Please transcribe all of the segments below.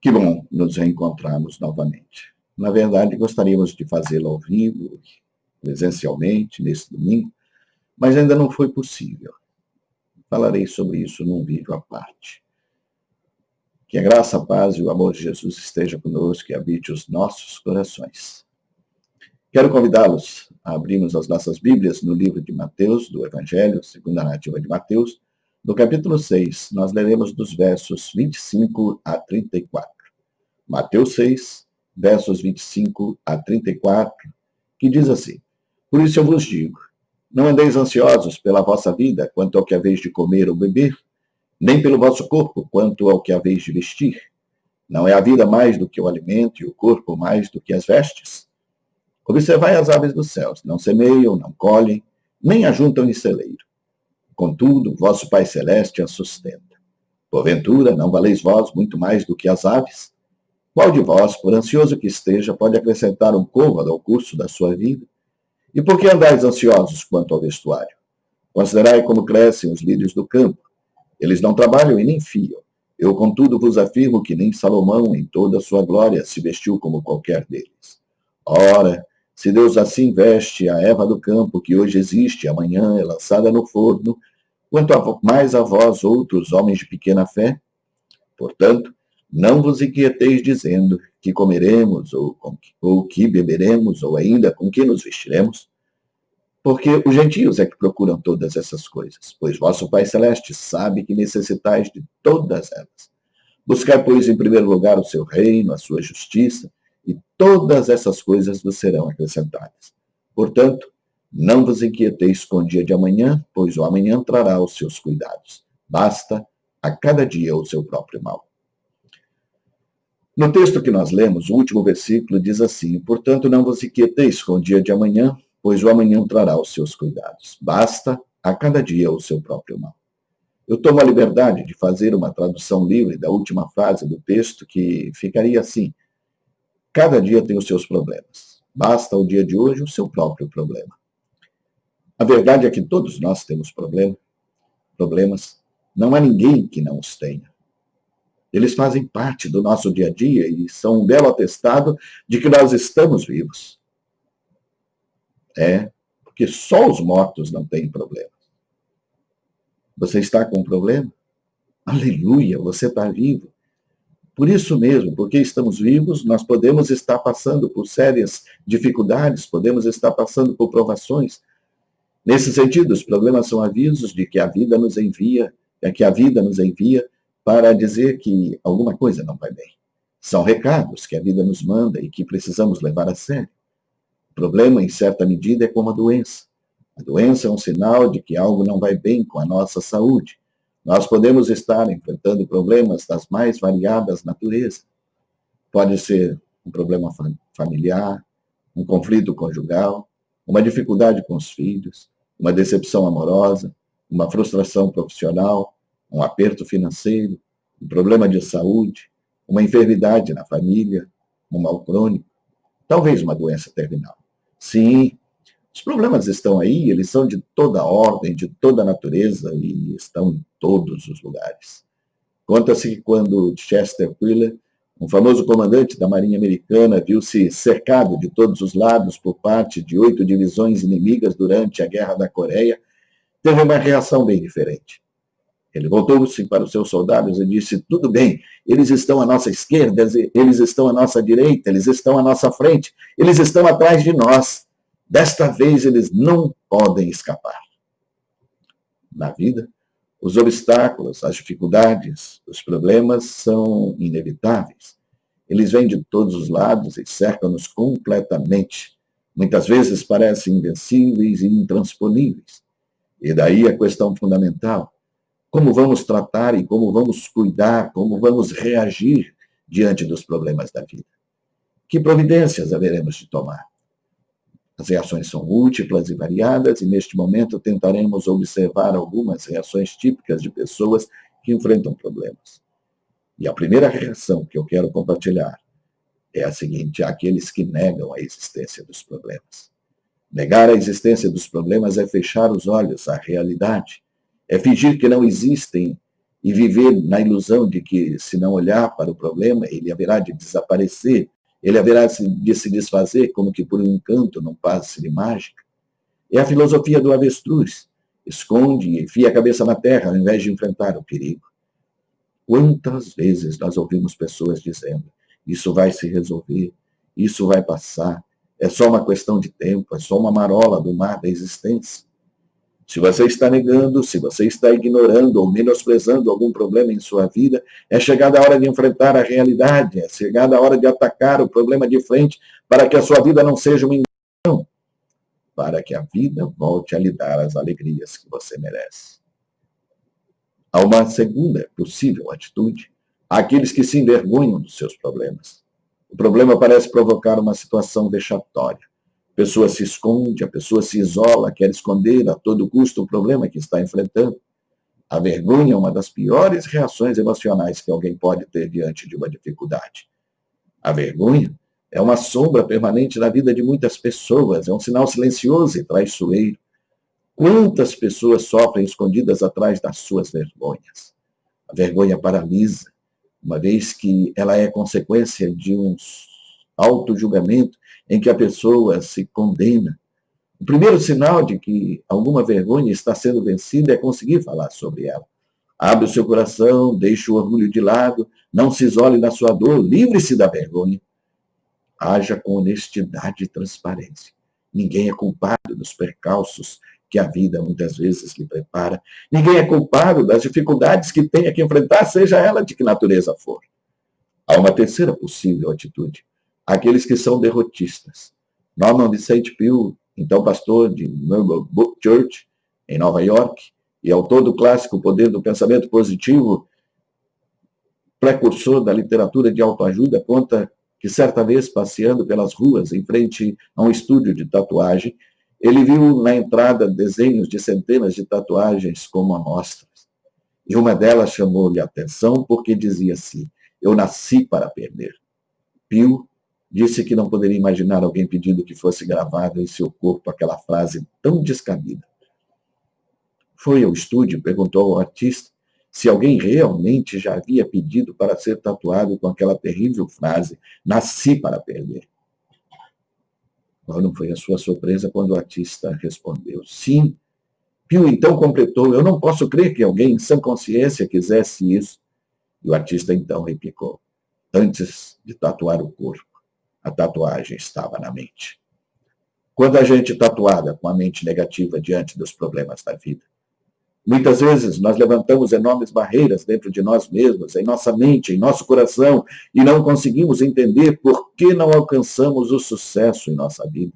Que bom nos reencontrarmos novamente. Na verdade, gostaríamos de fazê-lo ao vivo, presencialmente, nesse domingo, mas ainda não foi possível. Falarei sobre isso num vídeo à parte. Que a graça, a paz e o amor de Jesus esteja conosco e habite os nossos corações. Quero convidá-los a abrirmos as nossas Bíblias no livro de Mateus, do Evangelho, segundo a narrativa de Mateus, no capítulo 6, nós leremos dos versos 25 a 34. Mateus 6, versos 25 a 34, que diz assim: Por isso eu vos digo, não andeis ansiosos pela vossa vida, quanto ao que haveis de comer ou beber, nem pelo vosso corpo, quanto ao que haveis de vestir. Não é a vida mais do que o alimento, e o corpo mais do que as vestes? Observai as aves dos céus, não semeiam, não colhem, nem ajuntam em celeiro. Contudo, vosso Pai Celeste as sustenta. Porventura, não valeis vós muito mais do que as aves? Qual de vós, por ansioso que esteja, pode acrescentar um côvado ao curso da sua vida? E por que andais ansiosos quanto ao vestuário? Considerai como crescem os lírios do campo. Eles não trabalham e nem fiam. Eu, contudo, vos afirmo que nem Salomão, em toda a sua glória, se vestiu como qualquer deles. Ora, se Deus assim veste a erva do campo, que hoje existe e amanhã é lançada no forno, quanto mais a vós, outros homens de pequena fé? Portanto, não vos inquieteis dizendo que comeremos, ou que beberemos, ou ainda com que nos vestiremos, porque os gentios é que procuram todas essas coisas, pois vosso Pai Celeste sabe que necessitais de todas elas. Buscai, pois, em primeiro lugar o seu reino, a sua justiça, e todas essas coisas vos serão acrescentadas. Portanto, não vos inquieteis com o dia de amanhã, pois o amanhã trará os seus cuidados. Basta a cada dia o seu próprio mal. No texto que nós lemos, o último versículo diz assim: Portanto, não vos inquieteis com o dia de amanhã, pois o amanhã trará os seus cuidados. Basta a cada dia o seu próprio mal. Eu tomo a liberdade de fazer uma tradução livre da última frase do texto, que ficaria assim: cada dia tem os seus problemas. Basta o dia de hoje o seu próprio problema. A verdade é que todos nós temos problemas. Não há ninguém que não os tenha. Eles fazem parte do nosso dia a dia e são um belo atestado de que nós estamos vivos. Porque só os mortos não têm problema. Você está com um problema? Aleluia, você está vivo. Por isso mesmo, porque estamos vivos, nós podemos estar passando por sérias dificuldades, podemos estar passando por provações. Nesse sentido, os problemas são avisos de que a vida nos envia, para dizer que alguma coisa não vai bem. São recados que a vida nos manda e que precisamos levar a sério. O problema, em certa medida, é como a doença. A doença é um sinal de que algo não vai bem com a nossa saúde. Nós podemos estar enfrentando problemas das mais variadas naturezas. Pode ser um problema familiar, um conflito conjugal, uma dificuldade com os filhos, uma decepção amorosa, uma frustração profissional, um aperto financeiro, um problema de saúde, uma enfermidade na família, um mal crônico, talvez uma doença terminal. Sim, os problemas estão aí, eles são de toda ordem, de toda natureza e estão em todos os lugares. Conta-se que quando Chester Wheeler, um famoso comandante da Marinha Americana, viu-se cercado de todos os lados por parte de 8 divisões inimigas durante a Guerra da Coreia, teve uma reação bem diferente. Ele voltou-se para os seus soldados e disse: tudo bem, eles estão à nossa esquerda, eles estão à nossa direita, eles estão à nossa frente, eles estão atrás de nós. Desta vez eles não podem escapar. Na vida, os obstáculos, as dificuldades, os problemas são inevitáveis. Eles vêm de todos os lados e cercam-nos completamente. Muitas vezes parecem invencíveis e intransponíveis. E daí a questão fundamental: como vamos tratar e como vamos cuidar, como vamos reagir diante dos problemas da vida? Que providências haveremos de tomar? As reações são múltiplas e variadas, e neste momento tentaremos observar algumas reações típicas de pessoas que enfrentam problemas. E a primeira reação que eu quero compartilhar é a seguinte: aqueles que negam a existência dos problemas. Negar a existência dos problemas é fechar os olhos à realidade, é fingir que não existem e viver na ilusão de que, se não olhar para o problema, ele haverá de desaparecer, ele haverá de se desfazer como que por um encanto, num passe de mágica. É a filosofia do avestruz. Esconde e enfia a cabeça na terra ao invés de enfrentar o perigo. Quantas vezes nós ouvimos pessoas dizendo: isso vai se resolver, isso vai passar, é só uma questão de tempo, é só uma marola do mar da existência. Se você está negando, se você está ignorando ou menosprezando algum problema em sua vida, é chegada a hora de enfrentar a realidade, é chegada a hora de atacar o problema de frente para que a sua vida não seja uma enganação, para que a vida volte a lhe dar as alegrias que você merece. Há uma segunda possível atitude: aqueles que se envergonham dos seus problemas. O problema parece provocar uma situação vexatória. A pessoa se esconde, a pessoa se isola, quer esconder a todo custo o problema que está enfrentando. A vergonha é uma das piores reações emocionais que alguém pode ter diante de uma dificuldade. A vergonha é uma sombra permanente na vida de muitas pessoas, é um sinal silencioso e traiçoeiro. Quantas pessoas sofrem escondidas atrás das suas vergonhas? A vergonha paralisa, uma vez que ela é consequência de um auto-julgamento em que a pessoa se condena. O primeiro sinal de que alguma vergonha está sendo vencida é conseguir falar sobre ela. Abre o seu coração, deixe o orgulho de lado, não se isole na sua dor, livre-se da vergonha. Haja com honestidade e transparência. Ninguém é culpado dos percalços que a vida muitas vezes lhe prepara. Ninguém é culpado das dificuldades que tenha que enfrentar, seja ela de que natureza for. Há uma terceira possível atitude: aqueles que são derrotistas. Norman Vincent Peale, então pastor de Noble Book Church, em Nova York, e autor do clássico O Poder do Pensamento Positivo, precursor da literatura de autoajuda, conta que certa vez, passeando pelas ruas em frente a um estúdio de tatuagem, ele viu na entrada desenhos de centenas de tatuagens como amostras. E uma delas chamou-lhe a atenção porque dizia assim: eu nasci para perder. Peale disse que não poderia imaginar alguém pedindo que fosse gravado em seu corpo aquela frase tão descabida. Foi ao estúdio e perguntou ao artista se alguém realmente já havia pedido para ser tatuado com aquela terrível frase: nasci para perder. Qual não foi a sua surpresa quando o artista respondeu: sim. Peale então completou: eu não posso crer que alguém em sã consciência quisesse isso. E o artista então replicou: antes de tatuar o corpo, a tatuagem estava na mente. Quando a gente tatuada com a mente negativa diante dos problemas da vida, muitas vezes nós levantamos enormes barreiras dentro de nós mesmos, em nossa mente, em nosso coração, e não conseguimos entender por que não alcançamos o sucesso em nossa vida.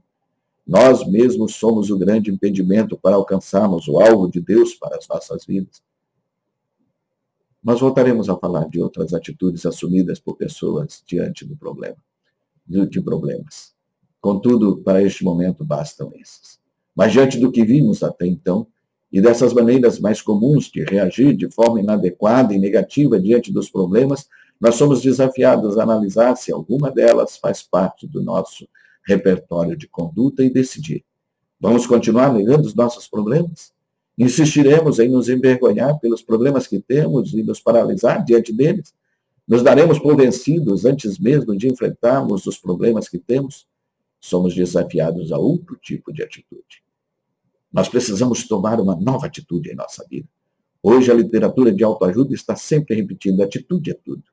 Nós mesmos somos o grande impedimento para alcançarmos o alvo de Deus para as nossas vidas. Nós voltaremos a falar de outras atitudes assumidas por pessoas diante do problema, de problemas. Contudo, para este momento bastam esses. Mas diante do que vimos até então, e dessas maneiras mais comuns de reagir de forma inadequada e negativa diante dos problemas, nós somos desafiados a analisar se alguma delas faz parte do nosso repertório de conduta e decidir: vamos continuar negando os nossos problemas? Insistiremos em nos envergonhar pelos problemas que temos e nos paralisar diante deles? Nos daremos por vencidos antes mesmo de enfrentarmos os problemas que temos? Somos desafiados a outro tipo de atitude. Nós precisamos tomar uma nova atitude em nossa vida. Hoje a literatura de autoajuda está sempre repetindo: atitude é tudo.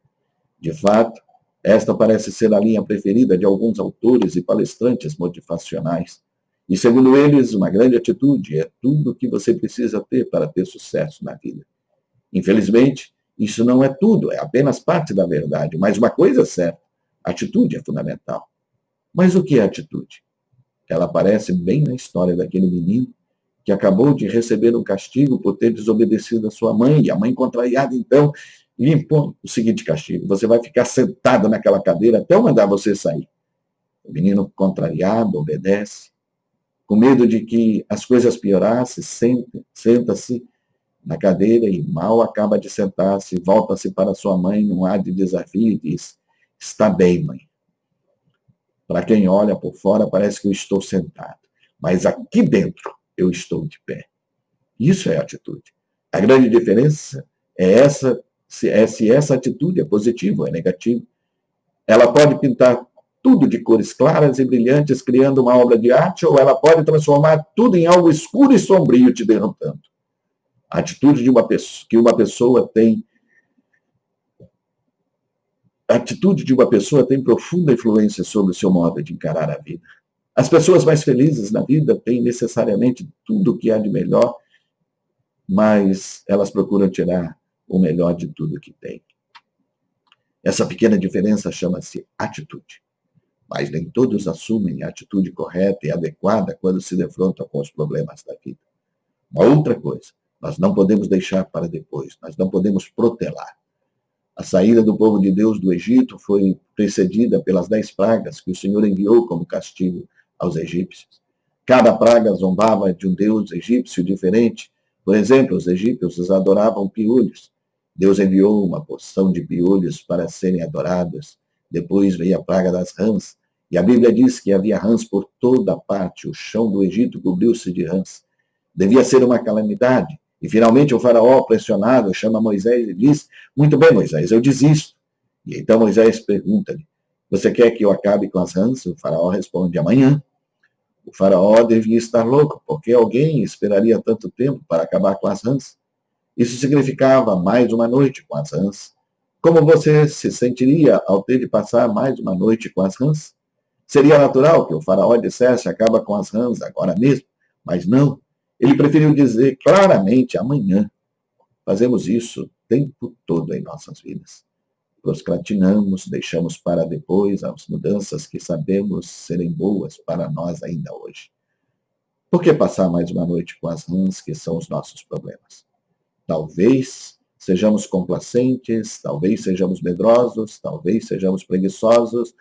De fato, esta parece ser a linha preferida de alguns autores e palestrantes motivacionais. E, segundo eles, uma grande atitude é tudo o que você precisa ter para ter sucesso na vida. Infelizmente, isso não é tudo, é apenas parte da verdade. Mas uma coisa é certa: atitude é fundamental. Mas o que é atitude? Ela aparece bem na história daquele menino que acabou de receber um castigo por ter desobedecido a sua mãe, e a mãe contrariada, então, lhe impõe o seguinte castigo: você vai ficar sentada naquela cadeira até eu mandar você sair. O menino, contrariado, obedece, com medo de que as coisas piorassem, senta-se na cadeira e mal acaba de sentar-se, volta-se para sua mãe num ar de desafio e diz: está bem, mãe. Para quem olha por fora, parece que eu estou sentado, mas aqui dentro eu estou de pé. Isso é atitude. A grande diferença Se essa atitude é positiva ou é negativa. Ela pode pintar tudo de cores claras e brilhantes, criando uma obra de arte, ou ela pode transformar tudo em algo escuro e sombrio, te derrotando. A atitude que uma pessoa tem, a atitude de uma pessoa tem profunda influência sobre o seu modo de encarar a vida. As pessoas mais felizes na vida têm necessariamente tudo o que há de melhor, mas elas procuram tirar o melhor de tudo que têm. Essa pequena diferença chama-se atitude. Mas nem todos assumem a atitude correta e adequada quando se defrontam com os problemas da vida. Uma outra coisa, nós não podemos deixar para depois, nós não podemos protelar. A saída do povo de Deus do Egito foi precedida pelas 10 pragas que o Senhor enviou como castigo aos egípcios. Cada praga zombava de um deus egípcio diferente. Por exemplo, os egípcios adoravam piolhos. Deus enviou uma porção de piolhos para serem adorados. Depois veio a praga das rãs. E a Bíblia diz que havia rãs por toda parte. O chão do Egito cobriu-se de rãs. Devia ser uma calamidade. E finalmente o faraó, pressionado, chama Moisés e diz: muito bem, Moisés, eu desisto. E então Moisés pergunta-lhe: você quer que eu acabe com as rãs? O faraó responde: amanhã. O faraó devia estar louco, porque alguém esperaria tanto tempo para acabar com as rãs. Isso significava mais uma noite com as rãs. Como você se sentiria ao ter de passar mais uma noite com as rãs? Seria natural que o faraó dissesse: acaba com as rãs agora mesmo, mas não. Ele preferiu dizer claramente: amanhã. Fazemos isso o tempo todo em nossas vidas. Procrastinamos, deixamos para depois as mudanças que sabemos serem boas para nós ainda hoje. Por que passar mais uma noite com as rãs que são os nossos problemas? Talvez sejamos complacentes, talvez sejamos medrosos, talvez sejamos preguiçosos,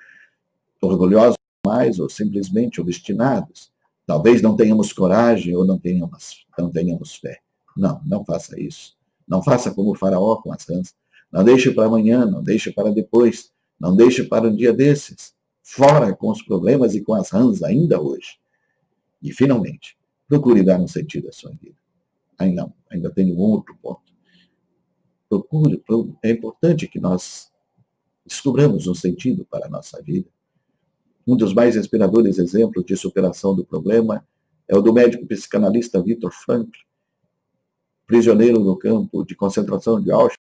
orgulhosos demais ou simplesmente obstinados. Talvez não tenhamos coragem ou não tenhamos fé. Não faça isso. Não faça como o faraó com as rãs. Não deixe para amanhã, não deixe para depois, não deixe para um dia desses. Fora com os problemas e com as rãs ainda hoje. E, finalmente, procure dar um sentido à sua vida. Ainda tenho um outro ponto. É importante que nós descobramos um sentido para a nossa vida. Um dos mais inspiradores exemplos de superação do problema é o do médico psicanalista Viktor Frankl, prisioneiro no campo de concentração de Auschwitz,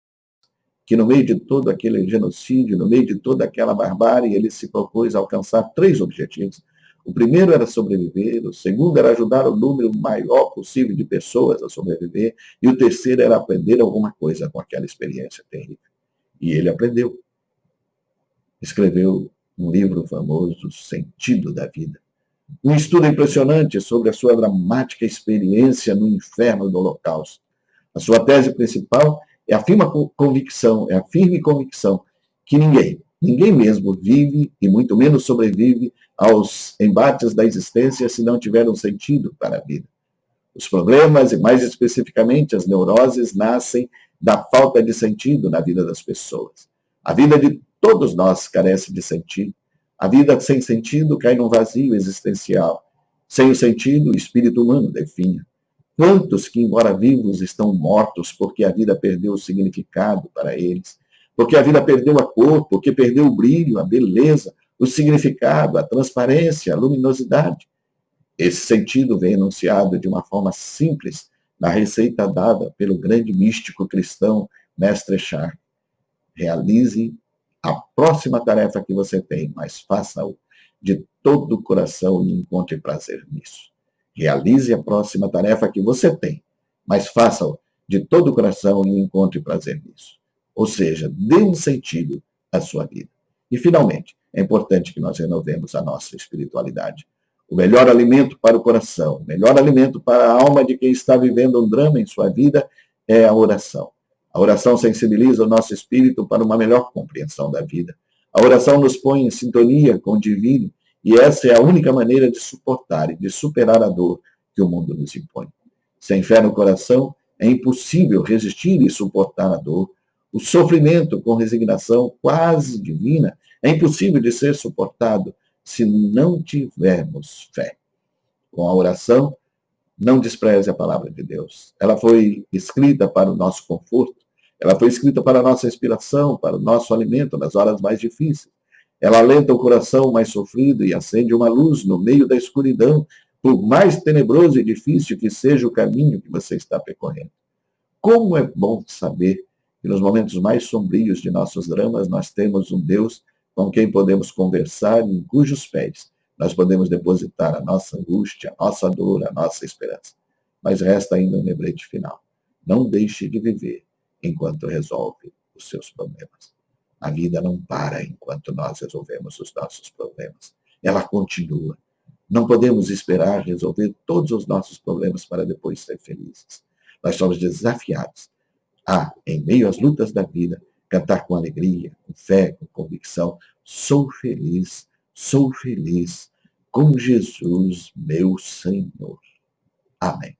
que no meio de todo aquele genocídio, no meio de toda aquela barbárie, ele se propôs a alcançar 3 objetivos. O primeiro era sobreviver, o segundo era ajudar o número maior possível de pessoas a sobreviver, e o terceiro era aprender alguma coisa com aquela experiência terrível. E ele aprendeu. Escreveu um livro famoso, Sentido da Vida. Um estudo impressionante sobre a sua dramática experiência no inferno do Holocausto. A sua tese principal é a firme convicção que ninguém mesmo vive e muito menos sobrevive aos embates da existência se não tiver um sentido para a vida. Os problemas, e mais especificamente as neuroses, nascem da falta de sentido na vida das pessoas. A vida de todos nós carece de sentido. A vida sem sentido cai num vazio existencial. Sem o sentido, o espírito humano definha. Quantos que, embora vivos, estão mortos porque a vida perdeu o significado para eles, porque a vida perdeu a cor, porque perdeu o brilho, a beleza, o significado, a transparência, a luminosidade. Esse sentido vem enunciado de uma forma simples na receita dada pelo grande místico cristão Mestre Eckhart. Realize a próxima tarefa que você tem, mas faça-o de todo o coração e encontre prazer nisso. Realize a próxima tarefa que você tem, mas faça-o de todo o coração e encontre prazer nisso. Ou seja, dê um sentido à sua vida. E, finalmente, é importante que nós renovemos a nossa espiritualidade. O melhor alimento para o coração, o melhor alimento para a alma de quem está vivendo um drama em sua vida é a oração. A oração sensibiliza o nosso espírito para uma melhor compreensão da vida. A oração nos põe em sintonia com o divino e essa é a única maneira de suportar e de superar a dor que o mundo nos impõe. Sem fé no coração, é impossível resistir e suportar a dor. O sofrimento com resignação quase divina é impossível de ser suportado se não tivermos fé. Com a oração, não despreze a palavra de Deus. Ela foi escrita para o nosso conforto. Ela foi escrita para a nossa inspiração, para o nosso alimento nas horas mais difíceis. Ela alenta o coração mais sofrido e acende uma luz no meio da escuridão, por mais tenebroso e difícil que seja o caminho que você está percorrendo. Como é bom saber que nos momentos mais sombrios de nossos dramas nós temos um Deus com quem podemos conversar e em cujos pés nós podemos depositar a nossa angústia, a nossa dor, a nossa esperança. Mas resta ainda um lembrete final. Não deixe de viver enquanto resolve os seus problemas. A vida não para enquanto nós resolvemos os nossos problemas. Ela continua. Não podemos esperar resolver todos os nossos problemas para depois ser felizes. Nós somos desafiados a, em meio às lutas da vida, cantar com alegria, com fé, com convicção. Sou feliz com Jesus, meu Senhor. Amém.